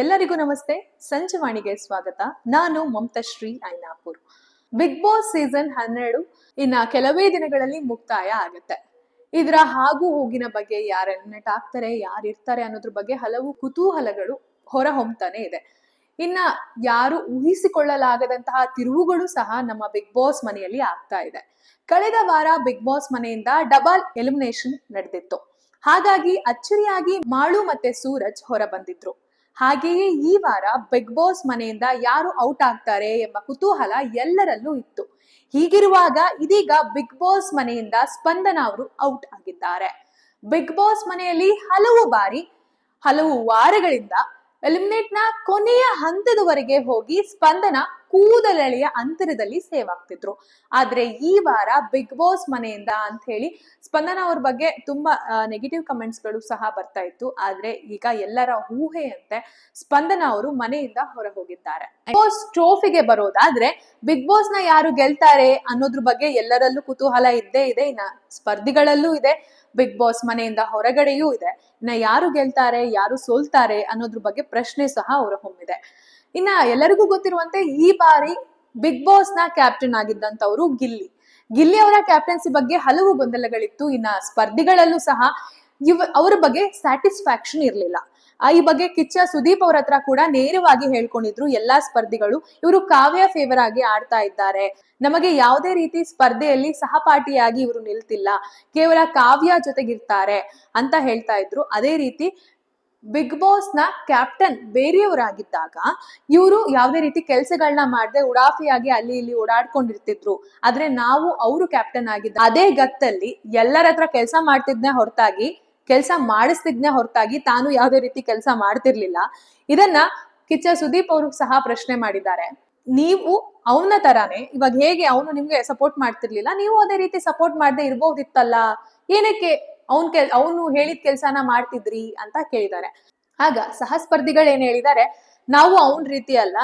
ಎಲ್ಲರಿಗೂ ನಮಸ್ತೆ. ಸಂಜೆವಾಣಿಗೆ ಸ್ವಾಗತ. ನಾನು ಮಮತಾಶ್ರೀ ಐನಾಪುರ್. ಬಿಗ್ ಬಾಸ್ ಸೀಸನ್ 12 ಇನ್ನ ಕೆಲವೇ ದಿನಗಳಲ್ಲಿ ಮುಕ್ತಾಯ ಆಗುತ್ತೆ. ಇದರ ಹಾಗೂ ಹೋಗಿನ ಬಗ್ಗೆ, ಯಾರು ಎಲಿಮಿನೇಟ್ ಆಗ್ತಾರೆ, ಯಾರು ಇರ್ತಾರೆ ಅನ್ನೋದ್ರ ಬಗ್ಗೆ ಹಲವು ಕುತೂಹಲಗಳು ಹೊರ ಹೊಮ್ತಾನೆ ಇದೆ. ಇನ್ನ ಯಾರು ಊಹಿಸಿಕೊಳ್ಳಲಾಗದಂತಹ ತಿರುವುಗಳು ಸಹ ನಮ್ಮ ಬಿಗ್ ಬಾಸ್ ಮನೆಯಲ್ಲಿ ಆಗ್ತಾ ಇದೆ. ಕಳೆದ ವಾರ ಬಿಗ್ ಬಾಸ್ ಮನೆಯಿಂದ ಡಬಲ್ ಎಲಿಮಿನೇಷನ್ ನಡೆದಿತ್ತು. ಹಾಗಾಗಿ ಅಚ್ಚರಿಯಾಗಿ ಮಾಳು ಮತ್ತೆ ಸೂರಜ್ ಹೊರ ಬಂದಿದ್ರು. ಹಾಗೆಯೇ ಈ ವಾರ ಬಿಗ್ ಬಾಸ್ ಮನೆಯಿಂದ ಯಾರು ಔಟ್ ಆಗ್ತಾರೆ ಎಂಬ ಕುತೂಹಲ ಎಲ್ಲರಲ್ಲೂ ಇತ್ತು. ಹೀಗಿರುವಾಗ ಇದೀಗ ಬಿಗ್ ಬಾಸ್ ಮನೆಯಿಂದ ಸ್ಪಂದನ ಅವರು ಔಟ್ ಆಗಿದ್ದಾರೆ. ಬಿಗ್ ಬಾಸ್ ಮನೆಯಲ್ಲಿ ಹಲವು ವಾರಗಳಿಂದ ಎಲಿಮಿನೇಟ್ ನ ಕೊನೆಯ ಹಂತದವರೆಗೆ ಹೋಗಿ ಸ್ಪಂದನ ಕೂದಲೆಳೆಯ ಅಂತರದಲ್ಲಿ ಸೇವ್ ಆಗ್ತಿದ್ರು. ಆದ್ರೆ ಈ ವಾರ ಬಿಗ್ ಬಾಸ್ ಮನೆಯಿಂದ ಅಂತ ಹೇಳಿ ಸ್ಪಂದನ ಅವ್ರ ಬಗ್ಗೆ ತುಂಬಾ ನೆಗೆಟಿವ್ ಕಮೆಂಟ್ಸ್ ಗಳು ಸಹ ಬರ್ತಾ ಇತ್ತು. ಆದ್ರೆ ಈಗ ಎಲ್ಲರ ಊಹೆಯಂತೆ ಸ್ಪಂದನ ಅವರು ಮನೆಯಿಂದ ಹೊರ ಹೋಗಿದ್ದಾರೆ. ಬಿಗ್ ಬಾಸ್ ಟ್ರೋಫಿಗೆ ಬರೋದಾದ್ರೆ ಬಿಗ್ ಬಾಸ್ ನ ಯಾರು ಗೆಲ್ತಾರೆ ಅನ್ನೋದ್ರ ಬಗ್ಗೆ ಎಲ್ಲರಲ್ಲೂ ಕುತೂಹಲ ಇದ್ದೇ ಇದೆ. ಇನ್ನ ಸ್ಪರ್ಧಿಗಳಲ್ಲೂ ಇದೆ, ಬಿಗ್ ಬಾಸ್ ಮನೆಯಿಂದ ಹೊರಗಡೆಯೂ ಇದೆ. ಇನ್ನ ಯಾರು ಗೆಲ್ತಾರೆ, ಯಾರು ಸೋಲ್ತಾರೆ ಅನ್ನೋದ್ರ ಬಗ್ಗೆ ಪ್ರಶ್ನೆ ಸಹ ಹೊರ ಹೊಮ್ಮಿದೆ. ಇನ್ನ ಎಲ್ಲರಿಗೂ ಗೊತ್ತಿರುವಂತೆ ಈ ಬಾರಿ ಬಿಗ್ ಬಾಸ್ ನ ಕ್ಯಾಪ್ಟನ್ ಆಗಿದ್ದಂತವ್ರು ಗಿಲ್ಲಿ ಅವರ ಕ್ಯಾಪ್ಟನ್ಸಿ ಬಗ್ಗೆ ಹಲವು ಗೊಂದಲಗಳಿತ್ತು. ಇನ್ನ ಸ್ಪರ್ಧಿಗಳಲ್ಲೂ ಸಹ ಅವರ ಬಗ್ಗೆ ಸ್ಯಾಟಿಸ್ಫ್ಯಾಕ್ಷನ್ ಇರ್ಲಿಲ್ಲ. ಈ ಬಗ್ಗೆ ಕಿಚ್ಚ ಸುದೀಪ್ ಅವ್ರ ಹತ್ರ ಕೂಡ ನೇರವಾಗಿ ಹೇಳ್ಕೊಂಡಿದ್ರು ಎಲ್ಲಾ ಸ್ಪರ್ಧಿಗಳು. ಇವರು ಕಾವ್ಯ ಫೇವರ್ ಆಗಿ ಆಡ್ತಾ ಇದ್ದಾರೆ, ನಮಗೆ ಯಾವುದೇ ರೀತಿ ಸ್ಪರ್ಧೆಯಲ್ಲಿ ಸಹಪಾಠಿಯಾಗಿ ಇವರು ನಿಲ್ತಿಲ್ಲ, ಕೇವಲ ಕಾವ್ಯ ಜೊತೆಗಿರ್ತಾರೆ ಅಂತ ಹೇಳ್ತಾ ಇದ್ರು. ಅದೇ ರೀತಿ ಬಿಗ್ ಬಾಸ್ ನ ಕ್ಯಾಪ್ಟನ್ ಬೇರೆಯವರಾಗಿದ್ದಾಗ ಇವರು ಯಾವುದೇ ರೀತಿ ಕೆಲಸಗಳನ್ನ ಮಾಡದೆ ಉಡಾಫಿಯಾಗಿ ಅಲ್ಲಿ ಇಲ್ಲಿ ಓಡಾಡ್ಕೊಂಡಿರ್ತಿದ್ರು. ಆದ್ರೆ ನಾವು ಅವರು ಕ್ಯಾಪ್ಟನ್ ಆಗಿದ್ದ ಅದೇ ಗತ್ತಲ್ಲಿ ಎಲ್ಲರ ಹತ್ರ ಕೆಲಸ ಮಾಡ್ತಿದ್ನೆ ಹೊರತಾಗಿ ತಾನು ಯಾವುದೇ ರೀತಿ ಕೆಲಸ ಮಾಡ್ತಿರ್ಲಿಲ್ಲ. ಇದನ್ನ ಕಿಚ್ಚ ಸುದೀಪ್ ಅವರು ಸಹ ಪ್ರಶ್ನೆ ಮಾಡಿದ್ದಾರೆ. ನೀವು ಅವನ ತರಾನೇ ಇವಾಗ ಹೇಗೆ ಅವನು ನಿಮ್ಗೆ ಸಪೋರ್ಟ್ ಮಾಡ್ತಿರ್ಲಿಲ್ಲ, ನೀವು ಅದೇ ರೀತಿ ಸಪೋರ್ಟ್ ಮಾಡದೆ ಇರ್ಬೋದಿತ್ತಲ್ಲ, ಏನಕ್ಕೆ ಅವನು ಹೇಳಿದ ಕೆಲ್ಸನ ಮಾಡ್ತಿದ್ರಿ ಅಂತ ಕೇಳಿದ್ದಾರೆ. ಆಗ ಸಹ ಸ್ಪರ್ಧಿಗಳು ಏನ್ ಹೇಳಿದ್ದಾರೆ, ನಾವು ಅವನ್ ರೀತಿ ಅಲ್ಲ,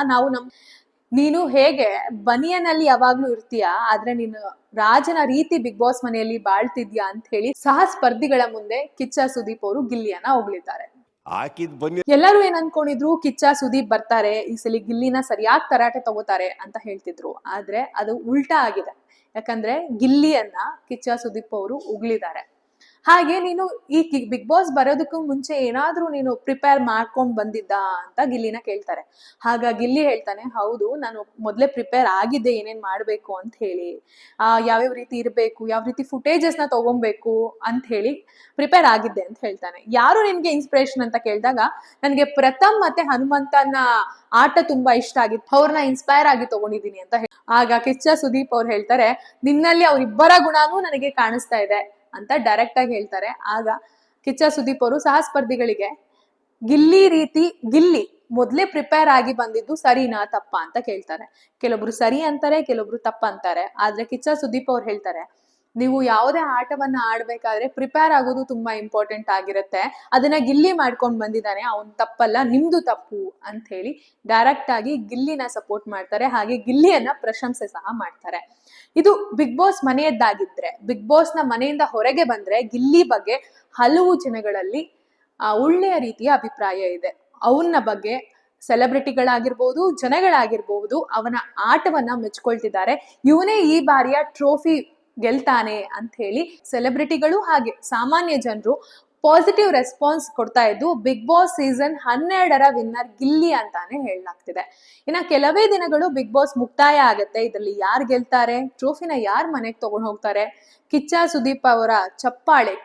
ನೀನು ಹೇಗೆ ಬನಿಯನಲ್ಲಿ ಯಾವಾಗ್ಲೂ ಇರ್ತೀಯ, ಆದ್ರೆ ನೀನು ರಾಜನ ರೀತಿ ಬಿಗ್ ಬಾಸ್ ಮನೆಯಲ್ಲಿ ಬಾಳ್ತಿದ್ಯಾ ಅಂತ ಹೇಳಿ ಸಹ ಸ್ಪರ್ಧಿಗಳ ಮುಂದೆ ಕಿಚ್ಚ ಸುದೀಪ್ ಅವರು ಗಿಲ್ಲಿಯನ್ನ ಹೊಗಳಿದ್ದಾರೆ. ಎಲ್ಲರೂ ಏನ್ ಅನ್ಕೊಂಡಿದ್ರು, ಕಿಚ್ಚ ಸುದೀಪ್ ಬರ್ತಾರೆ, ಈ ಸಲ ಗಿಲ್ಲಿನ ಸರಿಯಾಗಿ ತರಾಟೆ ತಗೋತಾರೆ ಅಂತ ಹೇಳ್ತಿದ್ರು. ಆದ್ರೆ ಅದು ಉಲ್ಟಾ ಆಗಿದೆ. ಯಾಕಂದ್ರೆ ಗಿಲ್ಲಿಯನ್ನ ಕಿಚ್ಚ ಸುದೀಪ್ ಅವರು ಉಗಳಿದ್ದಾರೆ. ಹಾಗೆ ನೀನು ಈ ಬಿಗ್ ಬಾಸ್ ಬರೋದಕ್ಕೂ ಮುಂಚೆ ಏನಾದ್ರೂ ನೀನು ಪ್ರಿಪೇರ್ ಮಾಡ್ಕೊಂಡ್ ಬಂದಿದ್ದ ಅಂತ ಗಿಲ್ಲಿನ ಕೇಳ್ತಾರೆ. ಆಗ ಗಿಲ್ಲಿ ಹೇಳ್ತಾನೆ, ಹೌದು, ನಾನು ಮೊದ್ಲೇ ಪ್ರಿಪೇರ್ ಆಗಿದ್ದೆ ಏನೇನ್ ಮಾಡ್ಬೇಕು ಅಂತ ಹೇಳಿ, ಯಾವ್ಯಾವ ರೀತಿ ಇರ್ಬೇಕು, ಯಾವ ರೀತಿ ಫುಟೇಜಸ್ ನ ತಗೊಬೇಕು ಅಂತ ಹೇಳಿ ಪ್ರಿಪೇರ್ ಆಗಿದ್ದೆ ಅಂತ ಹೇಳ್ತಾನೆ. ಯಾರು ನಿನ್ಗೆ ಇನ್ಸ್ಪಿರೇಷನ್ ಅಂತ ಕೇಳಿದಾಗ, ನನ್ಗೆ ಪ್ರಥಮ್ ಮತ್ತೆ ಹನುಮಂತನ ಆಟ ತುಂಬಾ ಇಷ್ಟ ಆಗಿತ್ತು, ಅವ್ರನ್ನ ಇನ್ಸ್ಪೈರ್ ಆಗಿ ತಗೊಂಡಿದೀನಿ ಅಂತ ಹೇಳಿ. ಆಗ ಕಿಚ್ಚ ಸುದೀಪ್ ಅವ್ರು ಹೇಳ್ತಾರೆ, ನಿನ್ನಲ್ಲಿ ಅವ್ರಿಬ್ಬರ ಗುಣನೂ ನನಗೆ ಕಾಣಿಸ್ತಾ ಇದೆ ಅಂತ ಡೈರೆಕ್ಟ್ ಆಗಿ ಹೇಳ್ತಾರೆ. ಆಗ ಕಿಚ್ಚ ಸುದೀಪ್ ಅವರು ಸಹ ಸ್ಪರ್ಧಿಗಳಿಗೆ ಗಿಲ್ಲಿ ಮೊದ್ಲೇ ಪ್ರಿಪೇರ್ ಆಗಿ ಬಂದಿದ್ದು ಸರಿನಾ ತಪ್ಪಾ ಅಂತ ಕೇಳ್ತಾರೆ. ಕೆಲವೊಬ್ರು ಸರಿ ಅಂತಾರೆ, ಕೆಲವೊಬ್ರು ತಪ್ಪ ಅಂತಾರೆ. ಆದ್ರೆ ಕಿಚ್ಚ ಸುದೀಪ್ ಅವ್ರು ಹೇಳ್ತಾರೆ, ನೀವು ಯಾವುದೇ ಆಟವನ್ನ ಆಡ್ಬೇಕಾದ್ರೆ ಪ್ರಿಪೇರ್ ಆಗೋದು ತುಂಬಾ ಇಂಪಾರ್ಟೆಂಟ್ ಆಗಿರುತ್ತೆ, ಅದನ್ನ ಗಿಲ್ಲಿ ಮಾಡ್ಕೊಂಡ್ ಬಂದಿದ್ದಾನೆ, ಅವನ್ ತಪ್ಪಲ್ಲ, ನಿಮ್ದು ತಪ್ಪು ಅಂತ ಹೇಳಿ ಡೈರೆಕ್ಟ್ ಆಗಿ ಗಿಲ್ಲಿನ ಸಪೋರ್ಟ್ ಮಾಡ್ತಾರೆ. ಹಾಗೆ ಗಿಲ್ಲಿಯನ್ನ ಪ್ರಶಂಸೆ ಸಹ ಮಾಡ್ತಾರೆ. ಇದು ಬಿಗ್ ಬಾಸ್ ಮನೆಯದ್ದಾಗಿದ್ರೆ, ಬಿಗ್ ಬಾಸ್ ನ ಮನೆಯಿಂದ ಹೊರಗೆ ಬಂದ್ರೆ ಗಿಲ್ಲಿ ಬಗ್ಗೆ ಹಲವು ಜನಗಳಲ್ಲಿ ಒಳ್ಳೆಯ ರೀತಿಯ ಅಭಿಪ್ರಾಯ ಇದೆ. ಅವನ ಬಗ್ಗೆ ಸೆಲೆಬ್ರಿಟಿಗಳಾಗಿರ್ಬೋದು, ಜನಗಳಾಗಿರ್ಬೋದು ಅವನ ಆಟವನ್ನ ಮೆಚ್ಕೊಳ್ತಿದ್ದಾರೆ. ಇವನೇ ಈ ಬಾರಿಯ ಟ್ರೋಫಿ ಗೆಲ್ತಾನೆ ಅಂತ ಹೇಳಿ ಸೆಲೆಬ್ರಿಟಿಗಳು ಹಾಗೆ ಸಾಮಾನ್ಯ ಜನರು ಪಾಸಿಟಿವ್ ರೆಸ್ಪಾನ್ಸ್ ಕೊಡ್ತಾ ಇದ್ದು Bigg Boss season 12 winner Gilli ಅಂತಾನೆ ಹೇಳಲಾಗ್ತಿದೆ. ಇನ್ನ ಕೆಲವೇ ದಿನಗಳು ಬಿಗ್ ಬಾಸ್ ಮುಕ್ತಾಯ ಆಗತ್ತೆ. ಇದರಲ್ಲಿ ಯಾರು ಗೆಲ್ತಾರೆ, ಟ್ರೋಫಿನ ಯಾರು ಮನೆಗೆ ತಗೊಂಡು ಹೋಗ್ತಾರೆ, ಕಿಚ್ಚ ಸುದೀಪ್ ಅವರ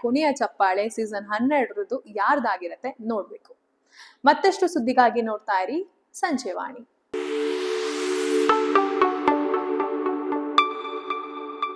ಕೊನೆಯ ಚಪ್ಪಾಳೆ ಸೀಸನ್ 12 ಯಾರ್ದಾಗಿರತ್ತೆ ನೋಡ್ಬೇಕು. ಮತ್ತಷ್ಟು ಸುದ್ದಿಗಾಗಿ ನೋಡ್ತಾ ಇರಿ ಸಂಜೆವಾಣಿ.